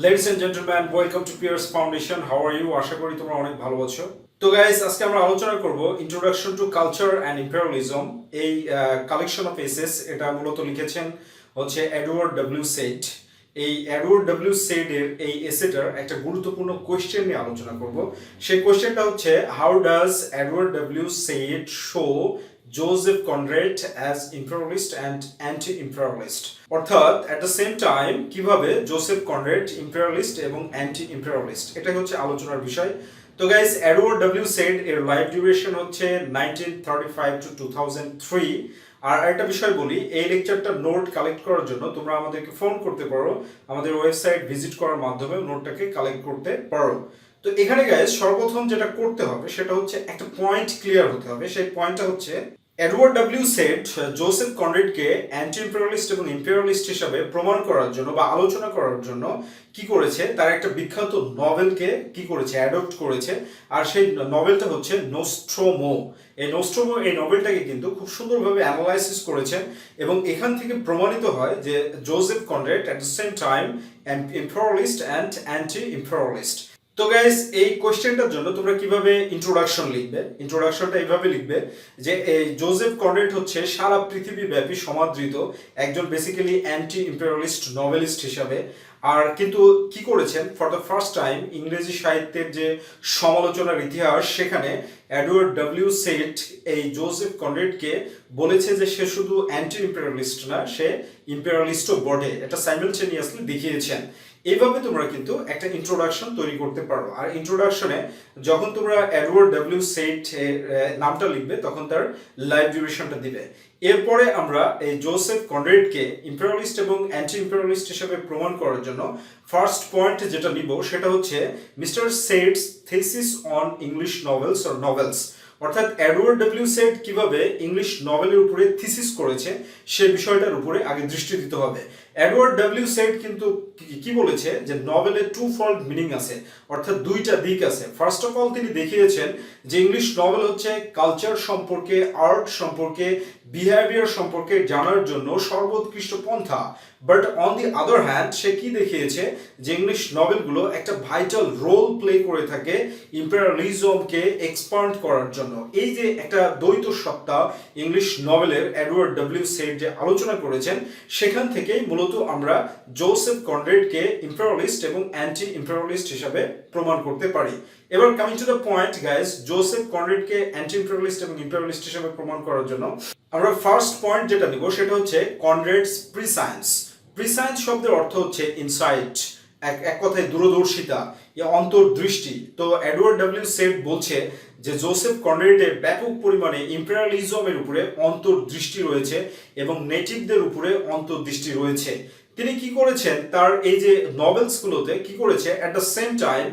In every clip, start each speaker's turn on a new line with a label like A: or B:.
A: Ladies and gentlemen, welcome to PRC Foundation. How are you? আশা করি তোমরা অনেক ভালো আছো। তো গাইস, আজকে আমরা আলোচনা করব introduction to culture and imperialism. এই কালেকশন অফ এসেস এটা মূলত লিখেছেন হচ্ছে এডওয়ার্ড ডব্লিউ সেড। এই এডওয়ার্ড ডব্লিউ সেড এর এই এসেটার একটা গুরুত্বপূর্ণ কোয়েশ্চেন নিয়ে আলোচনা করব। সেই কোয়েশ্চেনটা হচ্ছে how does Edward W Said show Joseph Conrad as imperialist and anti-imperialist অর্থাৎ at the same time কিভাবে জোসেফ কনরেড ইম্পেরিয়ালিস্ট এবং অ্যান্টি ইম্পেরিয়ালিস্ট এটাই হচ্ছে আলোচনার বিষয়। তো গাইস, এডওয়ার্ড ডব্লিউ সেড এর লাইফ ডিউরেশন হচ্ছে 1935 to 2003। আর একটা বিষয় বলি, এই লেকচারটা নোট কালেক্ট করার জন্য তোমরা আমাদেরকে ফোন করতে পারো, আমাদের ওয়েবসাইট ভিজিট করার মাধ্যমে নোটটাকে কালেক্ট করতে পারো। তো এখানে গাইস সর্বপ্রথম যেটা করতে হবে সেটা হচ্ছে একটা পয়েন্ট ক্লিয়ার হতে হবে। সেই পয়েন্টটা হচ্ছে এডওয়ার্ড ডব্লিউ সেড জোসেফ কনরেডকে অ্যান্টি ইম্পেরিয়ালিস্ট এবং ইম্পেরিয়ালিস্ট হিসাবে প্রমাণ করার জন্য বা আলোচনা করার জন্য কি করেছে, তার একটা বিখ্যাত নভেলকে কি করেছে, অ্যাডপ্ট করেছে। আর সেই নভেলটা হচ্ছে নোস্ট্রোমো। এই নোস্ট্রোমো এই নভেলটাকে কিন্তু খুব সুন্দরভাবে অ্যানালাইসিস করেছেন এবং এখান থেকে প্রমাণিত হয় যে Joseph Conrad at the same time imperialist and anti imperialist. তো গাইস, এই কোয়েশ্চেনটার জন্য তোমরা কিভাবে ইন্ট্রোডাকশন লিখবে, ইন্ট্রোডাকশনটা এইভাবে লিখবে যে এই জোসেফ কনরেড হচ্ছে সারা পৃথিবীব্যাপী সমাদৃত একজন বেসিক্যালি অ্যান্টি ইম্পেরিয়ালিস্ট নভেলিস্ট হিসাবে। আর কিন্তু কি করেছেন, ফর দ্য ফার্স্ট টাইম ইংরেজি সাহিত্যের যে সমালোচনার ইতিহাস সেখানে এডওয়ার্ড ডব্লিউ সেড এই জোসেফ কনরেডকে বলেছে যে সে শুধু অ্যান্টি ইম্পেরিয়ালিস্ট না, সে ইম্পেরিয়ালিস্টও বটে। এটা সাইমালটেনিয়াসলি দেখিয়েছেন। এইভাবে তোমরা কিন্তু একটা ইন্ট্রোডাকশন তৈরি করতে পারো। আর ইন্ট্রোডাকশনে যখন তোমরা এডওয়ার্ড ডব্লিউ সেড নামটা লিখবে তখন তার লাইফ ডিউরেশনটা দিবে। এরপরে আমরা এই জোসেফ কনরেডকে ইম্পেরিয়ালিস্ট এবং অ্যান্টি ইম্পেরিয়ালিস্ট হিসেবে প্রমাণ করার জন্য ফার্স্ট পয়েন্ট যেটা নিব সেটা হচ্ছে mister সেডস thesis on English novels or novels. অর্থাৎ এডওয়ার্ড ডব্লিউ সেড কিভাবে ইংলিশ নভেলের উপরে থিসিস করেছে সে বিষয়টার উপরে আগে দৃষ্টি দিতে হবে। এডওয়ার্ড ডব্লিউ সেড কিন্তু কি বলেছে যে নভেলে টু ফল্ড মিনিং আছে, অর্থাৎ দুইটা দিক আছে। ফার্স্ট অফ অল তিনি দেখিয়েছেন যে ইংলিশ নভেল হচ্ছে কালচার সম্পর্কে, আর্ট সম্পর্কে, বিহেভিয়ার সম্পর্কে জানার জন্য সর্বোৎকৃষ্ট পন্থা। But on the other hand সে কি দেখিয়েছে যে ইংলিশ নভেলগুলো একটা ভাইটাল রোল প্লে করে থাকে ইম্পেরিয়ালিজমকে এক্সপান্ড করার জন্য। এই যে একটা দ্বৈত সত্তা ইংলিশ নভেলের এডওয়ার্ড ডব্লিউ সেড যে আলোচনা করেছেন সেখান থেকেই মূলত আমরা জোসেফ কনরেডকে ইম্পেরিয়ালিস্ট এবং অ্যান্টি ইম্পেরিয়ালিস্ট হিসাবে প্রমাণ করতে পারি। এবার coming to the point guys, Joseph কনরেডকে অ্যান্টি ইম্পেরিয়ালিস্ট এবং ইম্পেরিয়ালিস্ট হিসাবে প্রমাণ করার জন্য আমরা ফার্স্ট পয়েন্ট যেটা নিব সেটা হচ্ছে কনরেডস প্রিসায়েন্স। প্রিসায়েন্স শব্দের অর্থ হচ্ছে ইনসাইট, এক কথায় দূরদর্শিতা, অন্তর্দৃষ্টি। তো এডওয়ার্ড ডব্লিউ সেড বলছে যে জোসেফ কনরেডের ব্যাপক পরিমাণে ইম্পেরিয়ালিজমের উপরে অন্তর্দৃষ্টি রয়েছে এবং নেটিভদের উপরে অন্তর্দৃষ্টি রয়েছে। তিনি কি করেছেন, তার এই যে নভেলসগুলোতে কি করেছে, অ্যাট দ্য সেম টাইম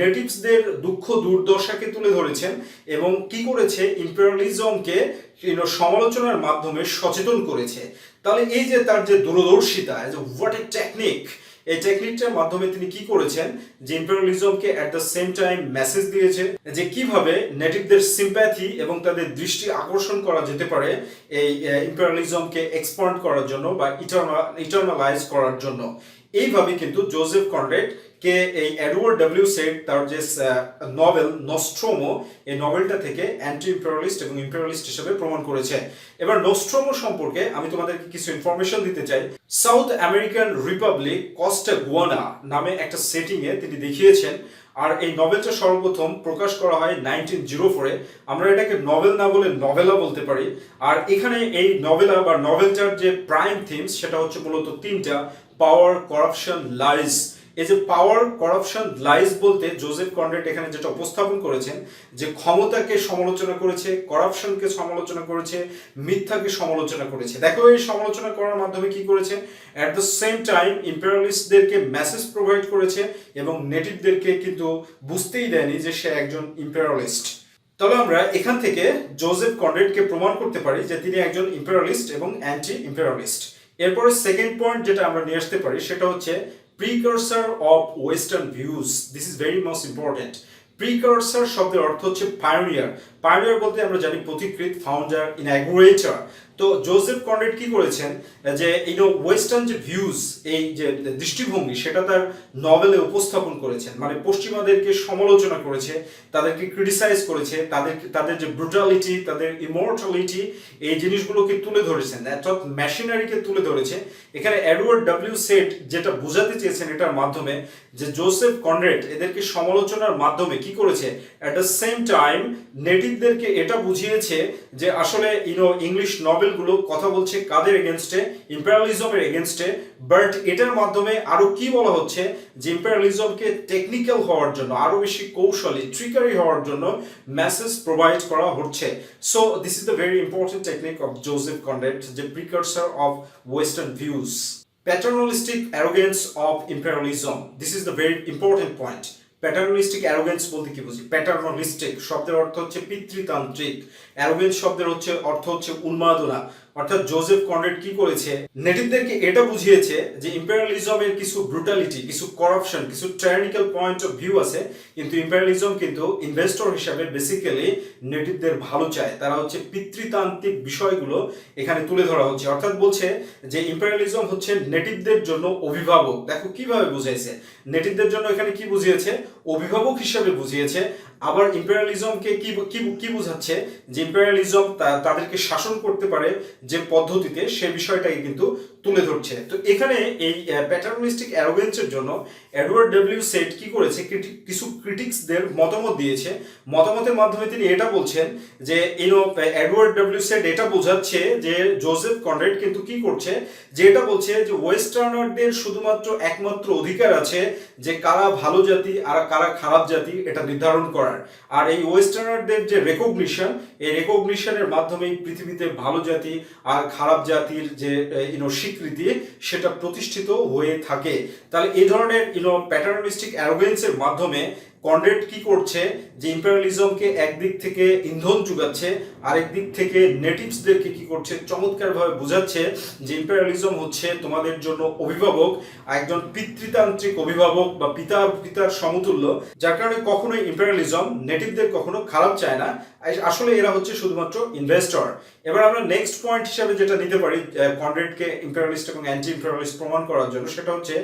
A: নেটিভসদের দুঃখ দুর্দশাকে তুলে ধরেছেন এবং কি করেছে, ইম্পেরিয়ালিজমকে সমালোচনার মাধ্যমে সচেতন করেছে। তাহলে এই যে তার যে দূরদর্শিতা, হোয়াট এ টেকনিক, এই টেকনিকটার মাধ্যমে তিনি কি করেছেন যে ইম্পেরিয়ালিজমকে at the same time message দিয়েছে যে কিভাবে নেটিভদের সিম্প্যাথি এবং তাদের দৃষ্টি আকর্ষণ করা যেতে পারে এই ইম্পেরিয়ালিজমকে এক্সপান্ড করার জন্য বা ইটারনালাইজ করার জন্য। এইভাবে কিন্তু জোসেফ কনরেড কে এই এডওয়ার্ড ডব্লিউ সেড তার যে নভেল নস্ট্রোমো এই নভেলটা থেকে অ্যান্টি ইম্পেরিয়ালিস্ট এবং ইম্পেরিয়ালিস্ট হিসেবে প্রমাণ করেছে। এবার নস্ট্রোমো সম্পর্কে আমি তোমাদেরকে কিছু ইনফরমেশন দিতে চাই। সাউথ আমেরিকান রিপাবলিক কস্টা গুয়ানা নামে একটা সেটিংয়ে তিনি দেখিয়েছেন। আর এই নভেলটা সর্বপ্রথম প্রকাশ করা হয় 1904-এ। আমরা এটাকে নভেল না বলে নভেলা বলতে পারি। আর এখানে এই নভেলা বা নভেলটার যে প্রাইম থিমস সেটা হচ্ছে মূলত তিনটা: পাওয়ার, করাপশন, লাইজ। এই যে পাওয়ার, করাপশন, লাইজ বলতে জোসেফ কনরেড এখানে যেটা উপস্থাপন করেছেন যে ক্ষমতাকে সমালোচনা করেছে, করাপশনকে সমালোচনা করেছে, মিথ্যাকে সমালোচনা করেছে। দেখো এই সমালোচনা করার মাধ্যমে কি করেছে, অ্যাট দ্য সেম টাইম ইম্পেরিয়ালিস্টদেরকে মেসেজ প্রোভাইড করেছে এবং নেটিভদেরকে কিন্তু বুঝতেই দেয়নি যে সে একজন ইম্পেরিয়ালিস্ট। তবে আমরা এখান থেকে জোসেফ কনরেডকে প্রমাণ করতে পারি যে তিনি একজন ইম্পেরিয়ালিস্ট এবং অ্যান্টি ইম্পেরিয়ালিস্ট। এরপরে সেকেন্ড পয়েন্ট যেটা আমরা নিয়ে আসতে পারি সেটা হচ্ছে Precursor of Western views. This is very most important. Precursor শব্দের অর্থ হচ্ছে পায়োনিয়ার। পায়োনিয়ার বলতে আমরা জানি পথিকৃৎ, ফাউন্ডার, ইনাগুরেটর। তো জোসেফ কনরেড কি করেছেন যে ওয়েস্টার্ন যে ভিউজ, এই যে দৃষ্টিভঙ্গি, সেটা তার নভেলে উপস্থাপন করেছেন। মানে পশ্চিমাদেরকে সমালোচনা করেছে, তাদেরকে ক্রিটিসাইজ করেছে, তাদের যে ব্রুটালিটি, তাদের ইমর্টালিটি, এই জিনিসগুলোকে তুলে ধরেছেন, অর্থাৎ মেশিনারিকে তুলে ধরেছে। এখানে এডওয়ার্ড ডব্লিউ সেড যেটা বোঝাতে চেয়েছেন এটার মাধ্যমে, যে জোসেফ কনরেড এদেরকে সমালোচনার মাধ্যমে কি করেছে, অ্যাট দ্য সেম টাইম নেটিভদেরকে এটা বুঝিয়েছে যে আসলে ইংলিশ নভেলগুলো কথা বলছে কাদের এগেনস্টে, ইম্পেরিয়ালিজমের এগেনস্টে। বাট এটার মাধ্যমে আরো কি বলা হচ্ছে, যে ইম্পেরিয়ালিজমকে টেকনিক্যাল হওয়ার জন্য, আরো বেশি কৌশলী, ট্রিকারি হওয়ার জন্য মেসেজ প্রোভাইড করা হচ্ছে। So this is the very important technique of Joseph Conrad, যে precursor of western views. Paternalistic arrogance of imperialism. This is the very important point. Paternalistic arrogance বলতে কি বুঝি? প্যাটার্নালিস্টিক শব্দের অর্থ হচ্ছে পিতৃতান্ত্রিক, অ্যারোগেন্স শব্দের অর্থ হচ্ছে উন্মাদনা। অর্থাৎ জোসেফ কনরেড কি করেছে, নেটিভদেরকে এটা বুঝিয়েছে যে ইম্পেরিয়ালিজমের কিছু ব্রুটালিটি, কিছু করাপশন, কিছু টাইরানিক্যাল পয়েন্ট অফ ভিউ আছে, কিন্তু ইম্পেরিয়ালিজম কিন্তু ইনভেস্টর হিসাবে বেসিক্যালি নেটিভদের ভালো চায়। তারা হচ্ছে পিতৃতান্ত্রিক বিষয়গুলো এখানে তুলে ধরা হচ্ছে। অর্থাৎ বলছে যে ইম্পেরিয়ালিজম হচ্ছে নেটিভদের জন্য অভিভাবক। দেখো কিভাবে বুঝাইছে, নেটিভদের জন্য এখানে কি বুঝিয়েছে, অভিভাবক হিসাবে বুঝিয়েছে। আবার ইম্পেরিয়ালিজমকে কি বুঝাচ্ছে, যে ইম্পেরিয়ালিজম তাদেরকে শাসন করতে পারে যে পদ্ধতিতে, সে বিষয়টাকে কিন্তু তুলে ধরছে। তো এখানে এই প্যাটার্নালিস্টিক অ্যারোগেন্সের জন্য এডওয়ার্ড ডব্লিউ সেড কি করেছে, কিছু ক্রিটিক্সদের মতামত দিয়েছে। মতামতের মাধ্যমে তিনি এটা বলছেন যে এডওয়ার্ড ডব্লিউ সেড এটা বোঝাচ্ছে যে জোসেফ কনরেড কিন্তু কি করছে, যে এটা বলছে যে ওয়েস্টার্নারদের শুধুমাত্র একমাত্র অধিকার আছে যে কারা ভালো জাতি আর কারা খারাপ জাতি এটা নির্ধারণ করার। আর এই ওয়েস্টার্নারদের যে রেকগনিশন, এই রেকগনিশনের মাধ্যমেই পৃথিবীতে ভালো জাতি আর খারাপ জাতির যে স্বীকৃতি, সেটা প্রতিষ্ঠিত হয়ে থাকে। তাহলে এই ধরনের প্যাটার্নালিস্টিক অ্যারোগেন্সের মাধ্যমে কনরেড কি করছে, যে ইম্পেরিয়ালিজমকে একদিক থেকে ইন্ধন যোগাচ্ছে, আরেক দিক থেকে নেটিভসদেরকে কি করছে, চমৎকারভাবে বোঝাচ্ছে যে ইম্পেরিয়ালিজম হচ্ছে তোমাদের জন্য অভিভাবক, একজন পিতৃতান্ত্রিক অভিভাবক বা পিতার সমতুল্য, যার কারণে কখনোই ইম্পেরিয়ালিজম নেটিভদের কখনো খারাপ চায় না। আসলে এরা হচ্ছে শুধুমাত্র ইনভেস্টর। এবার আমরা নেক্সট পয়েন্ট হিসাবে যেটা নিতে পারি কনরেডকে ইম্পেরিয়ালিস্ট এবং অ্যান্টি ইম্পেরিয়ালিস্ট প্রমাণ করার জন্য, সেটা হচ্ছে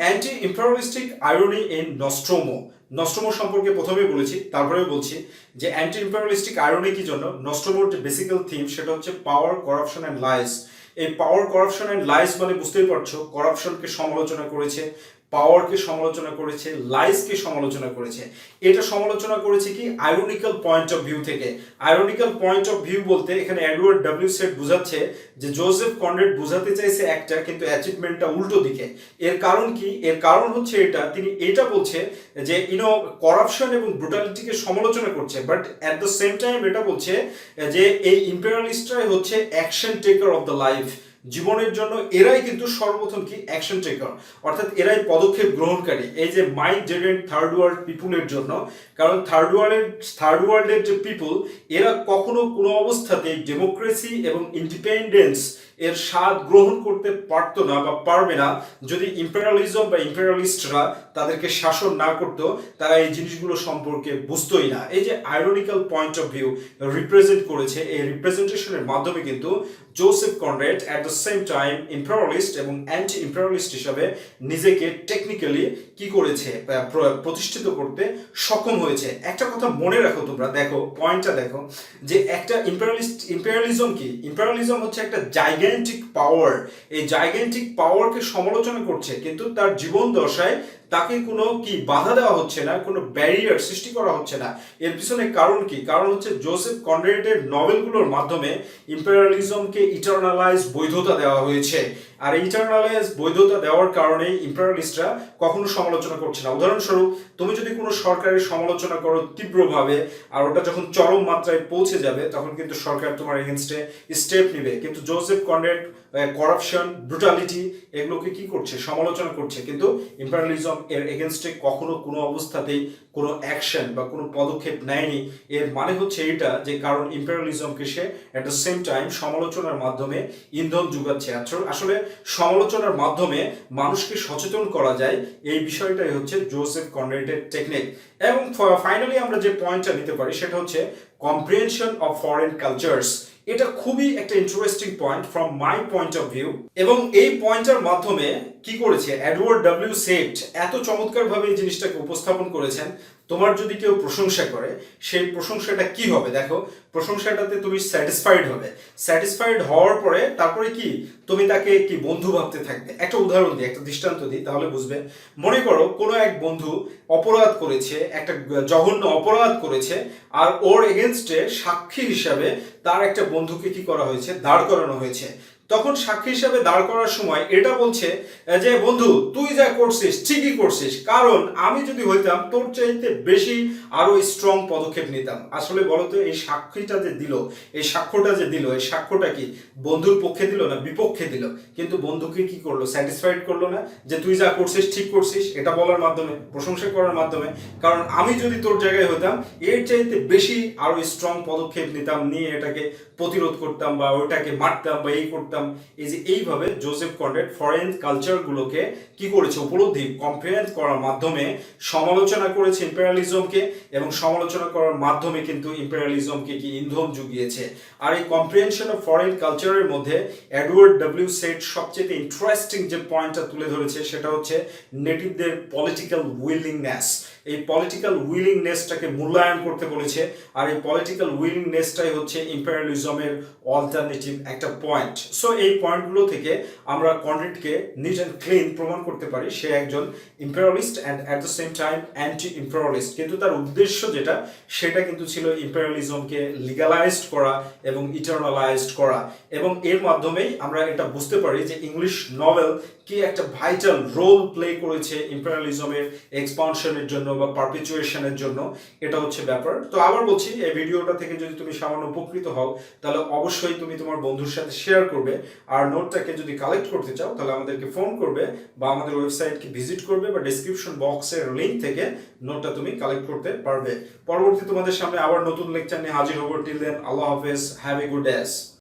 A: অ্যান্টি ইম্পেরিয়ালিস্টিক আইরনি ইন নস্ট্রোমো। নস্ট্রোমো সম্পর্কে প্রথমেই বলেছি, তারপরেও বলছি যে অ্যান্টি ইম্পেরিয়ালিস্টিক আইরনি কি জন্য। নস্ট্রোমোর যে বেসিক্যাল থিম সেটা হচ্ছে পাওয়ার, করাপশন অ্যান্ড লাইস। এই পাওয়ার, করাপশন অ্যান্ড লাইস মানে বুঝতেই পারছো, করাপশনকে সমালোচনা করেছে, পাওয়ারকে সমালোচনা করেছে, লাইসকে সমালোচনা করেছে। এটা সমালোচনা করেছে কি আইরনিক্যাল পয়েন্ট অফ ভিউ থেকে। আইরনিক্যাল পয়েন্ট অফ ভিউ বলতে এখানে এডওয়ার্ড ডব্লিউ সেড বুঝাচ্ছে যে জোসেফ কনরেড বুঝাতে চাইছে একটা, কিন্তু অ্যাচিভমেন্টটা উল্টো দিকে। এর কারণ কি? এর কারণ হচ্ছে তিনি এটা বলছে যে করাপশন এবং ব্রুটালিটিকে সমালোচনা করছে, but at the same time এটা বলছে যে এই ইম্পেরিয়ালিস্টরাই হচ্ছে action taker of the life. জীবনের জন্য এরাই কিন্তু সর্বপ্রথম কি অ্যাকশন টেকার, অর্থাৎ এরাই পদক্ষেপ গ্রহণকারী। এই যে মাইগ্রেন্ট থার্ড ওয়ার্ল্ড পিপুলের জন্য, কারণ থার্ড ওয়ার্ল্ডের যে পিপুল, এরা কখনো কোনো অবস্থাতেই ডেমোক্রেসি এবং ইন্ডিপেন্ডেন্স এর স্বাদ গ্রহণ করতে পারতো না বা পারবে না যদি ইম্পেরিয়ালিজম বা ইম্পেরিয়ালিস্টরা তাদেরকে শাসন না করতো। তারা এই জিনিসগুলো সম্পর্কে বুঝতোই না। এই যে ironical point of view represent করেছে, এই রিপ্রেজেন্টেশনের মাধ্যমে কিন্তু Joseph Conrad at the same time imperialist এবং অ্যান্টি ইম্পেরিয়ালিস্ট হিসাবে নিজেকে টেকনিক্যালি কি করেছে, প্রতিষ্ঠিত করতে সক্ষম হয়েছে। একটা কথা মনে রাখো তোমরা, দেখো পয়েন্টটা দেখো, যে একটা ইম্পেরিয়ালিজম কি, ইম্পেরিয়ালিজম হচ্ছে একটা জাইগ্যান্টিক পাওয়ার। এই জাইগ্যান্টিক পাওয়ারকে সমালোচনা করছে, কিন্তু তার জীবন দশায় তাকে কোনো কি বাধা দেওয়া হচ্ছে না, কোনো ব্যারিয়ার সৃষ্টি করা হচ্ছে না। এর পিছনে কারণ কি? কারণ হচ্ছে জোসেফ কনরেডের নভেলগুলোর মাধ্যমে ইম্পেরিয়ালিজমকে ইটারনালাইজ বৈধতা দেওয়া হয়েছে। আর ইটারনালাইজ বৈধতা দেওয়ার কারণে ইম্পেরিয়ালিস্টরা কখনো সমালোচনা করছে না। উদাহরণস্বরূপ, তুমি যদি কোনো সরকারের সমালোচনা করো তীব্রভাবে, আর ওটা যখন চরম মাত্রায় পৌঁছে যাবে, তখন কিন্তু সরকার তোমার এগেনস্টে স্টেপ নেবে। কিন্তু জোসেফ কনরেড করাপশন, ব্রুটালিটি এগুলোকে কি করছে, সমালোচনা করছে, কিন্তু ইম্পেরিয়ালিজম এর এগেনস্টে কখনো কোনো অবস্থাতেই কোনো অ্যাকশন বা কোনো পদক্ষেপ নেয়নি। এর মানে হচ্ছে এটা যে কারণ ইম্পেরিয়ালিজমকে সে অ্যাট দ্য সেম টাইম সমালোচনার মাধ্যমে ইন্ধন যোগাচ্ছে। আসলে সমালোচনার মাধ্যমে মানুষকে সচেতন করা যায়, এই বিষয়টাই হচ্ছে জোসেফ কনরেডের টেকনিক। এবং ফাইনালি আমরা যে পয়েন্টটা নিতে পারি সেটা হচ্ছে কম্প্রিহেনশন অফ ফরেন কালচার্স। এটা খুবই একটা interesting point from my point of view, এবং এই পয়েন্টের মাধ্যমে কি করেছে এডওয়ার্ড ডব্লিউ সেট এত চমৎকারভাবে এই জিনিসটাকে উপস্থাপন করেছেন। তোমার যদি কেউ প্রশংসা করে, সেই প্রশংসাটা কি হবে দেখো, প্রশংসাটাতে তুমি স্যাটিসফাইড হবে, স্যাটিসফাইড হওয়ার পরে তারপরে কি তুমি তাকে কি বন্ধু ভাবতে থাকবে। একটা উদাহরণ দিই, একটা দৃষ্টান্ত দিই, তাহলে বুঝবে। মনে করো কোনো এক বন্ধু অপরাধ করেছে, একটা জঘন্য অপরাধ করেছে, আর ওর এগেনস্টে সাক্ষী হিসাবে তার একটা বন্ধুকে কি করা হয়েছে, দাঁড় করানো হয়েছে। তখন সাক্ষী হিসাবে দাঁড় করার সময় এটা বলছে যে বন্ধু তুই যা করছিস ঠিকই করছিস, কারণ আমি যদি হইতাম তোর চাইতে বেশি আরো স্ট্রং পদক্ষেপ নিতাম। আসলে বলতো এই সাক্ষীটা যে দিল, এই সাক্ষ্যটা যে দিল, এই সাক্ষ্যটা কি বন্ধুর পক্ষে দিল না বিপক্ষে দিল? কিন্তু বন্ধুকে কি করলো, স্যাটিসফাইড করলো না যে তুই যা করছিস ঠিক করছিস, এটা বলার মাধ্যমে, প্রশংসা করার মাধ্যমে। কারণ আমি যদি তোর জায়গায় হতাম এর চাইতে বেশি আরো স্ট্রং পদক্ষেপ নিতাম, নিয়ে এটাকে প্রতিরোধ করতাম বা ওটাকে মারতাম বা এই করতাম। এই যে এইভাবে জোসেফ কনরেড ফরেন কালচারগুলোকে কি করেছে, উপলব্ধি কম্পেয়ার করার মাধ্যমে সমালোচনা করেছে ইম্পেরিয়ালিজমকে, এবং সমালোচনা করার মাধ্যমে কিন্তু ইম্পেরিয়ালিজমকে কি ইন্ধন জুগিয়েছে। আর এই কম্প্রিহেনশন অফ ফরেন কালচারের মধ্যে এডওয়ার্ড ডব্লিউ সেট সবচেয়ে ইন্টারেস্টিং যে পয়েন্টটা তুলে ধরেছে সেটা হচ্ছে নেটিভদের পলিটিক্যাল উইলিংনেস। এই পলিটিক্যাল উইলিংনেসটাকে মূল্যায়ন করতে বলেছে, আর এই পলিটিক্যাল উইলিংনেসটাই হচ্ছে ইম্পেরিয়ালিজমের অল্টারনেটিভ একটা পয়েন্ট। সো এই পয়েন্টগুলো থেকে আমরা কনরেডকে নিট অ্যান্ড ক্লিন প্রমাণ করতে পারি সে একজন imperialist and at the same time anti imperialist. কিন্তু তার উদ্দেশ্য যেটা, সেটা কিন্তু ছিল ইম্পেরিয়ালিজমকে লিগালাইজড করা এবং ইটারনালাইজড করা। এবং এর মাধ্যমেই আমরা এটা বুঝতে পারি যে ইংলিশ নভেল কি একটা ভাইটাল রোল প্লে করেছে ইম্পেরিয়ালিজমের এক্সপানশনের জন্য বা পারপিচুয়েশনের জন্য। এটা হচ্ছে ব্যাপার। তো আবার বলছি, এই ভিডিওটা থেকে যদি তুমি সামান্য উপকৃত হও তাহলে অবশ্যই তুমি তোমার বন্ধুর সাথে শেয়ার করবে। আর নোটটাকে যদি কালেক্ট করতে চাও তাহলে আমাদেরকে ফোন করবে বা আমাদের ওয়েবসাইটকে ভিজিট করবে, বা ডেসক্রিপশন বক্সের লিঙ্ক থেকে নোটটা তুমি কালেক্ট করতে পারবে। পরবর্তী তোমাদের সামনে আবার নতুন লেকচার নিয়ে হাজির হবো। টিল দেন, আল্লাহ হাফেজ, হ্যাভ এ গুড ডে।